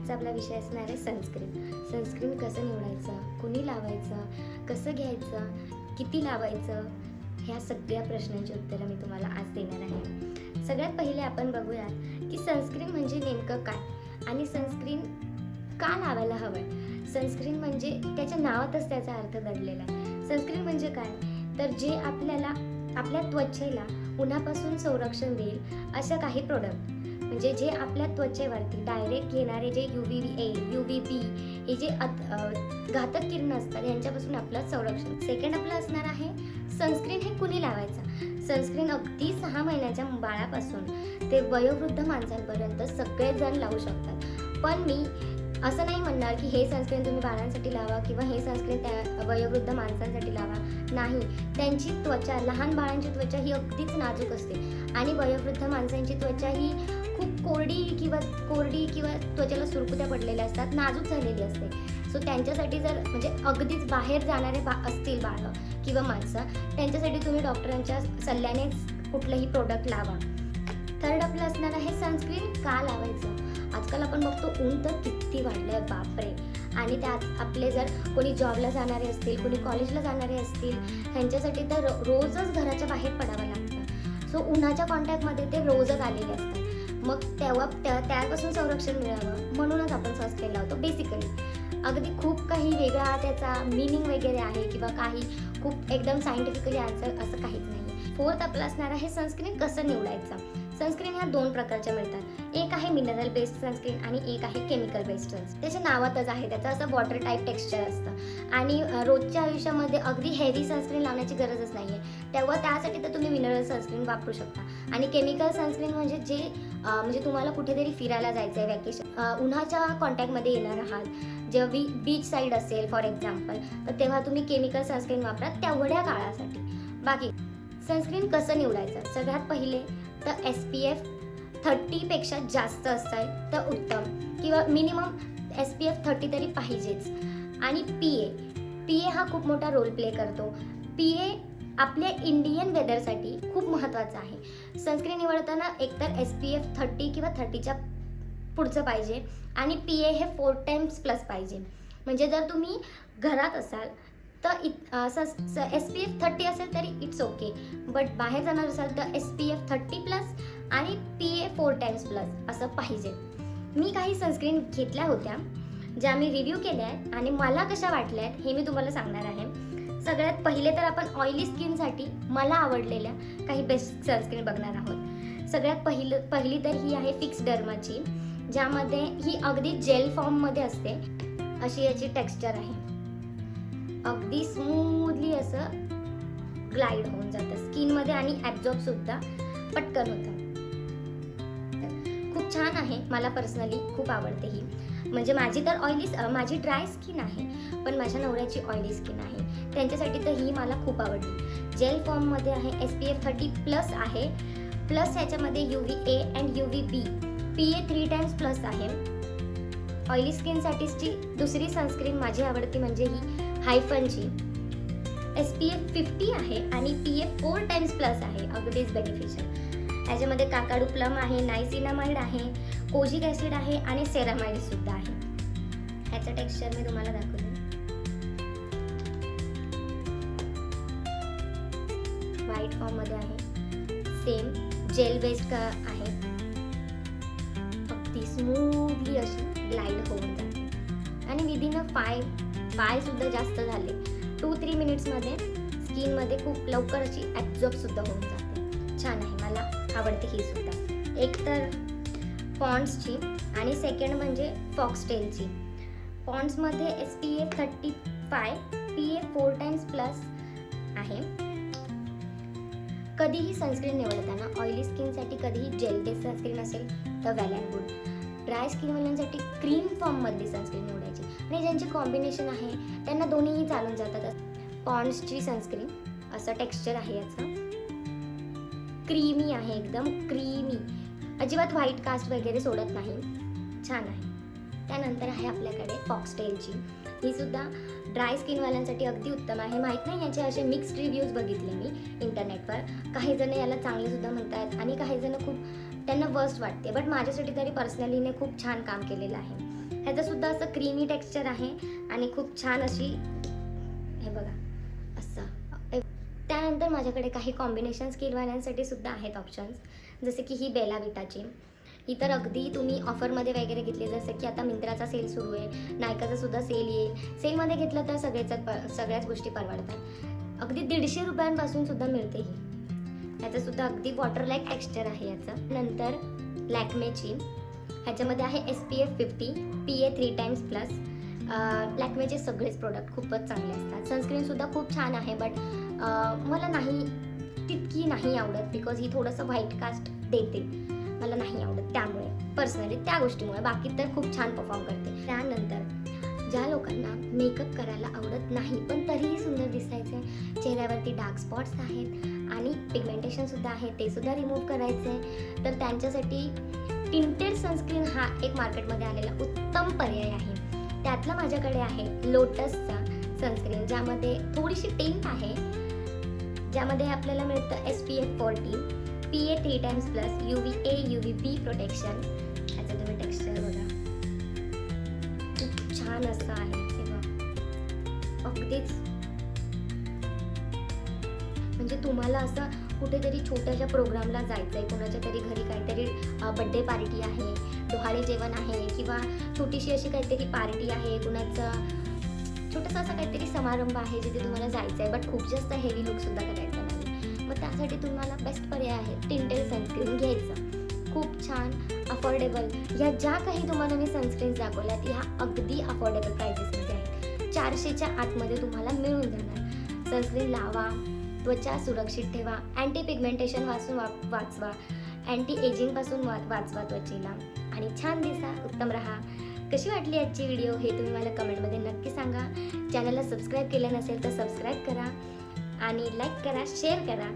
आजचा आपला विषय असणार आहे सनस्क्रीन. सनस्क्रीन कसं निवडायचं, कुणी लावायचं, कसं घ्यायचं, किती लावायचं, ह्या सगळ्या प्रश्नांची उत्तरं मी तुम्हाला आज देणार आहे. सगळ्यात पहिले आपण बघूयात की सनस्क्रीन म्हणजे नेमकं काय आणि सनस्क्रीन का लावायला हवं. सनस्क्रीन म्हणजे त्याच्या नावातच त्याचा अर्थ दडलेला आहे. सनस्क्रीन म्हणजे काय, तर जे आपल्याला आपल्या त्वचेला उन्हापासून संरक्षण देईल अशा काही प्रोडक्ट, म्हणजे जे आपल्या त्वचेवरती डायरेक्ट येणारे जे UVA, UVB हे जे घातक किरण असतात यांच्यापासून आपलं संरक्षण. सेकंड आपलं असणार आहे सनस्क्रीन हे कुणी लावायचं. सनस्क्रीन अगदी 6 महिन्याच्या बाळापासून ते वयोवृद्ध माणसांपर्यंत सगळेजण लावू शकतात. पण मी असं नाही म्हणणार की हे सनस्क्रीन तुम्ही बाळांसाठी लावा किंवा हे सनस्क्रीन त्या वयोवृद्ध माणसांसाठी लावा. नाही, त्यांची त्वचा, लहान बाळांची त्वचा ही अगदीच नाजूक असते आणि वयोवृद्ध माणसांची त्वचा ही खूप कोरडी किंवा त्वचेला सुरकुत्या पडलेल्या असतात, नाजूक झालेली असते. सो त्यांच्यासाठी जर म्हणजे अगदीच बाहेर जाणारे असतील बाळं किंवा माणसं, त्यांच्यासाठी तुम्ही डॉक्टरांच्या सल्ल्यानेच कुठलंही प्रोडक्ट लावा. थर्ड आपलं असणार आहे सनस्क्रीन का लावायचं. आजकाल आपण बघतो ऊन तर किती वाढलं आहे, बापरे. आणि त्यात आपले जर कोणी जॉबला जाणारे असतील, कोणी कॉलेजला जाणारे असतील, ह्यांच्यासाठी तर रोजच घराच्या बाहेर पडावं लागतं. सो उन्हाच्या कॉन्टॅक्टमध्ये ते रोजच आलेले असतात. मग त्यापासून संरक्षण मिळावं म्हणूनच आपण सनस्क्रीन लावतो. बेसिकली अगदी खूप काही वेगळा त्याचा मीनिंग वगैरे आहे किंवा काही खूप एकदम सायंटिफिकली आन्सर असं काहीच नाही. फोर्थ आपलं असणार आहे सनस्क्रीन कसं निवडायचं. सनस्क्रीन ह्या 2 प्रकारच्या मिळतात. एक आहे मिनरल बेस्ड सनस्क्रीन आणि एक आहे केमिकल बेस्ड सनस्क्रीन. त्याच्या नावातच आहे, त्याचं असं वॉटर टाईप टेक्स्चर असतं आणि रोजच्या आयुष्यामध्ये अगदी हेवी सनस्क्रीन लावण्याची गरजच नाही आहे. तेव्हा त्यासाठी तर तुम्ही मिनरल सनस्क्रीन वापरू शकता. आणि केमिकल सनस्क्रीन म्हणजे म्हणजे तुम्हाला कुठेतरी फिरायला जायचं आहे, वॅकेशन, उन्हाच्या कॉन्टॅक्टमध्ये येणार आहात, जेव्हा बीच साईड असेल फॉर एक्झाम्पल, तर तेव्हा तुम्ही केमिकल सनस्क्रीन वापरा तेवढ्या काळासाठी. बाकी सनस्क्रीन कसं निवडायचं, सगळ्यात पहिले तर SPF 30 पेक्षा जास्त असेल तर उत्तम, किंवा मिनिमम SPF 30 तरी पाहिजेच. आणि PA हा खूप मोठा रोल प्ले करतो. PA आपल्या इंडियन वेदरसाठी खूप महत्त्वाचं आहे. सनस्क्रीन निवडताना एकतर SPF 30 किंवा 30च्या पुढचं पाहिजे आणि PA हे 4 टाइम्स प्लस पाहिजे. म्हणजे जर तुम्ही घरात असाल तर SPF 30 असेल तरी इट्स ओके, बट बाहेर जाणार असाल तर SPF 30 प्लस आणि PA 4 टाइम्स प्लस असं पाहिजे. मी काही सनस्क्रीन घेतल्या होत्या ज्या मी रिव्ह्यू केल्या आहेत आणि मला कशा वाटल्या आहेत हे मी तुम्हाला सांगणार आहे. सगळ्यात पहिले तर आपण ऑइली स्किनसाठी मला आवडलेल्या काही बेस्ट सनस्क्रीन बघणार आहोत. सगळ्यात पहिली तर ही आहे फिक्स डर्माची, ज्यामध्ये ही अगदी जेल फॉर्ममध्ये असते. अशी याची टेक्स्चर आहे, अगदी स्मूथली असं ग्लाइड होऊन जातं स्किनमध्ये आणि ॲब्झॉर्ब सुद्धा पटकन होतं. खूप छान आहे, मला पर्सनली खूप आवडते ही. म्हणजे माझी तर माझी ड्राय स्किन आहे, पण माझ्या नवऱ्याची ऑइली स्किन आहे, त्यांच्यासाठी तर ही मला खूप आवडली. जेल फॉर्ममध्ये आहे, SPF 30 प्लस आहे, प्लस ह्याच्यामध्ये UVA and UVB, PA 3 times plus आहे. ऑइली स्किनसाठीची दुसरी सनस्क्रीन माझी आवडती म्हणजे ही हायफनची. SPF 50 आहे आणि PA 4 टाइम्स प्लस आहे, अगदीच बेनिफिशियल. याच्यामध्ये काकाडू प्लम आहे, नायसिनामाइड आहे, कोजिक ॲसिड आहे आणि सेरामाइड सुद्धा आहे. ह्याचं टेक्स्चर मी तुम्हाला दाखवते. व्हाईट फॉर्ममध्ये आहे, सेम जेल बेस्ड आहे, अगदी स्मूथली अशी ग्लाइड होऊन जाते आणि विदिन 5 सुद्धा जास्त झाले 2-3 मिनिट्समध्ये स्किनमध्ये खूप लवकर अशी ॲब्झॉर्ब सुद्धा होऊन जाते. छान आहे, मला आवडते ही सुद्धा. एक तर पॉन्ड्सची आणि सेकंड म्हणजे फॉक्सटेलची. पॉन्ड्समध्ये SPF 35, PA 4 टाइम्स प्लस आहे. कधीही सनस्क्रीन निवडताना ऑइली स्किनसाठी कधीही जेल बेस्ड सनस्क्रीन असेल तर वेल अँड गुड. ड्राय स्किनवाल्यांसाठी क्रीम फॉर्ममधली सनस्क्रीन निवडायची आणि ज्यांची कॉम्बिनेशन आहे त्यांना दोन्हीही चालून जातात. पॉन्ड्सची सनस्क्रीन असं टेक्स्चर आहे, याचं क्रीमी आहे, एकदम क्रीमी, अजिबात व्हाईट कास्ट वगैरे सोडत नाही, छान आहे. त्यानंतर आहे आपल्याकडे फॉक्सटेलची. ही सुद्धा ड्राय स्किनवाल्यांसाठी अगदी उत्तम आहे. माहीत नाही, याचे असे मिक्स्ड रिव्ह्यूज बघितले मी इंटरनेटवर. काही जण याला चांगले सुद्धा म्हणतात आणि काही जण खूप त्यांना वर्स्ट वाटते, बट माझ्यासाठी तरी पर्सनलीने खूप छान काम केलेलं आहे. ह्याचं सुद्धा असं क्रीमी टेक्स्चर आहे आणि खूप छान अशी, हे बघा असं. त्यानंतर माझ्याकडे काही कॉम्बिनेशन स्किन वाल्यांसाठी सुद्धा आहेत ऑप्शन्स, जसे की ही बेला विटाची. ही तर अगदी तुम्ही ऑफरमध्ये वगैरे घेतली, जसं की आता मिंत्राचा सेल सुरू आहे, नायकाचा सुद्धा सेल येईल. सेलमध्ये घेतलं तर सगळ्याच गोष्टी परवडतात. अगदी 150 रुपयांपासून सुद्धा मिळते ही. ह्याचं सुद्धा अगदी वॉटर लाईक टेक्स्चर आहे याचं. नंतर लॅक्मेची, ह्याच्यामध्ये आहे SPF 50 PA 3x+. लॅक्मेचे सगळेच प्रोडक्ट खूपच चांगले असतात. सनस्क्रीनसुद्धा खूप छान आहे, बट मला तितकी नाही आवडत, बिकॉज ही थोडंसं व्हाईट कास्ट देते, मला नाही आवडत. त्यामुळे पर्सनली त्या गोष्टीमुळे, बाकी तर खूप छान परफॉर्म करते. त्यानंतर ज्या लोकांना मेकअप करायला आवडत नाही पण तरीही सुंदर दिसायचे, चेहऱ्यावरती डार्क स्पॉट्स आहेत आणि पिगमेंटेशनसुद्धा आहे, ते सुद्धा रिमूव्ह करायचे आहे, तर त्यांच्यासाठी टिंटेड सनस्क्रीन हा एक मार्केटमध्ये आलेला उत्तम पर्याय आहे. त्यातला माझ्याकडे आहे लोटसचा सनस्क्रीन, ज्यामध्ये थोडीशी टिंट आहे, ज्यामध्ये आपल्याला मिळतं SPF 40 PA 3x+, UVA UVB protection. ह्याचं तुम्ही टेक्स्चर बघा, खूप छान असं आहे. अगदीच म्हणजे तुम्हाला असं कुठेतरी छोट्याशा प्रोग्रामला जायचं आहे, कोणाच्या तरी घरी काहीतरी बड्डे पार्टी आहे, डोहाळे जेवण आहे, किंवा छोटीशी अशी काहीतरी पार्टी आहे, कुणाचं छोटंसं असं काहीतरी समारंभ आहे जिथे तुम्हाला जायचं आहे, बट खूप जास्त हेवी लुकसुद्धा करायचा नाही, मग त्यासाठी तुम्हाला बेस्ट पर्याय आहे टिंटेड सनस्क्रीन घ्यायचं. खूप छान अफोर्डेबल. ह्या ज्या काही तुम्हाला मी सनस्क्रीन्स दाखवल्यात ह्या अगदी अफोर्डेबल प्राइसेसमध्ये आहेत. 400च्या आतमध्ये तुम्हाला मिळून जाणार. सनस्क्रीन लावा, त्वचा सुरक्षित ठेवा, अँटी पिगमेंटेशन पासून वाचवा, अँटी एजिंगपासून वाचवा त्वचेला, आणि छान दिसा, उत्तम राहा. कशी वाटली आजची व्हिडिओ हे तुम्ही मला कमेंटमध्ये नक्की सांगा. चॅनलला सबस्क्राईब केलं नसेल तर सबस्क्राईब करा आणि लाईक करा, शेअर करा.